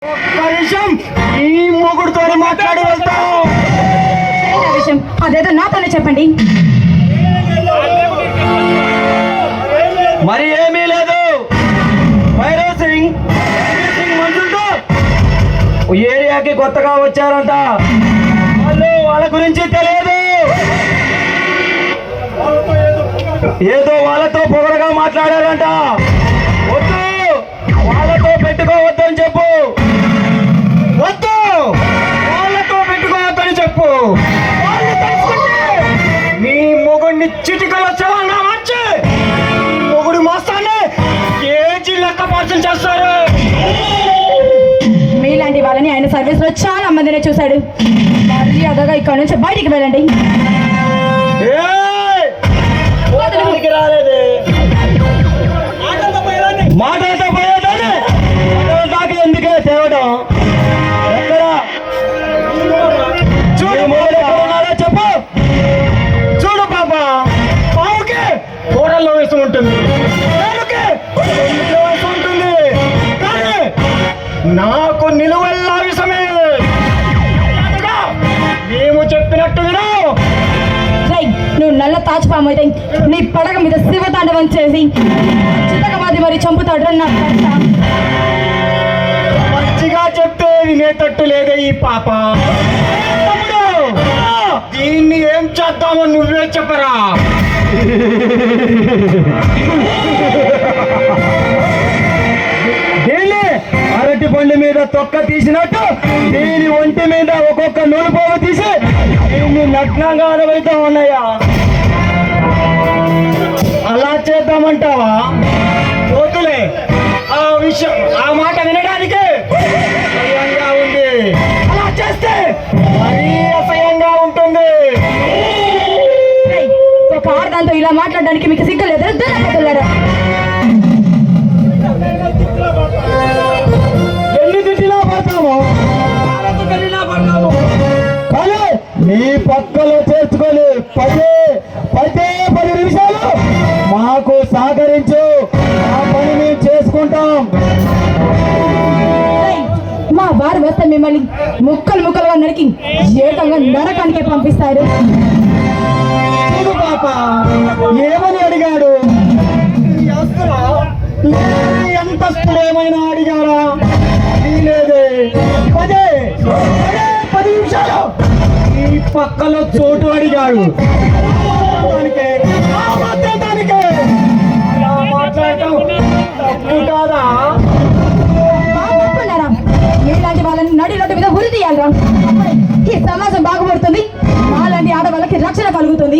ఈ మొగుడుతో మాట్లాడి వెళ్తావు. విషయం అదేదో నాతోనే చెప్పండి. మరి ఏమీ లేదు. భైరవ్ సింగ్ మనుషులతో ఏరియాకి కొత్తగా వచ్చారంట. వాళ్ళ గురించి తెలియదు. ఏదో వాళ్ళతో పొగరగా మాట్లాడారంట. వద్దు, వాళ్ళతో పెట్టుకోవద్దని చెప్పు. వద్దు, వాళ్ళతో పెట్టుకోవద్దని చెప్పు. వాళ్ళు తెలుసుకుంటే మీ మొగుడిని చిటికలో శవంగా మార్చి మొగుడు మోస్తాన్ని కేజీ లెక్క పార్సల్ చేస్తారు. మీలాంటి వాళ్ళని ఆయన సర్వీస్ లో చాలా మందినే చూశాడు. మర్యాదగా ఇక్కడ నుంచి బయటికి వెళ్ళండి. రాలేదే మాటలతో పోయేదాన్ని దాకా ఎందుకే తేవడం? ఎక్కడ చూడు ఉన్నారా చెప్పు. చూడు పాప, పావుకి కూరల్లో వేసి ఉంటుంది, వేసి ఉంటుంది, కానీ నాకు నిలువెల్లా విషమే. మేము చెప్పినట్టు విను. నువ్వు నల్ల తాచుపాము అయితే నీ పడగ మీద శివతాండవం చేసి చితకమాది మరి చంపుతాడు. మంచిగా చెప్తే వినేటట్టు లేదే ఈ పాప. దీన్ని ఏం చేద్దామో నువ్వే చెప్పరా. దీన్ని అరటి పండు మీద తొక్క తీసినట్టు దీని ఒంటి మీద ఒక్కొక్క నూనె పోగు తీసి దీన్ని నగ్నంగా ఆడబోతా ఉన్నాయా? అలా చేద్దామంటావా? వద్దులే, ఆ విషయం ఆ మాట వినడానికి అసహ్యంగా ఉంది. అలా చేస్తే మరీ అసహ్యంగా ఉంటుంది. ఒక ఆడదాంతో ఇలా మాట్లాడడానికి మీకు సిగ్గులేదు? ఎన్ని తిట్టినా పడతాము, కానీ నీ పక్కలో చేర్చుకొని 10 నిమిషాలు మాకు సహకరించు. ఆ పని మేము చేసుకుంటాం. మా వారు వస్తే మిమ్మల్ని ముక్కలుగా నరికి ఏకంగా నరకానికి పంపిస్తారు. చూడు పాప, ఏమని అడిగాడు? ఎంతస్తులు ఏమైనా అడిగారా? లేదే. 10 నిమిషాలు ఈ పక్కలో చోటు అడిగాడు. మాట్లాడటం తప్పు కాదా? మీలాంటి వాళ్ళని నడి రోడ్డు మీద ఉరి తీయాలరా. ఈ సమాజం బాగుపడుతుంది, మాలాంటి ఆడవాళ్ళకి రక్షణ కలుగుతుంది.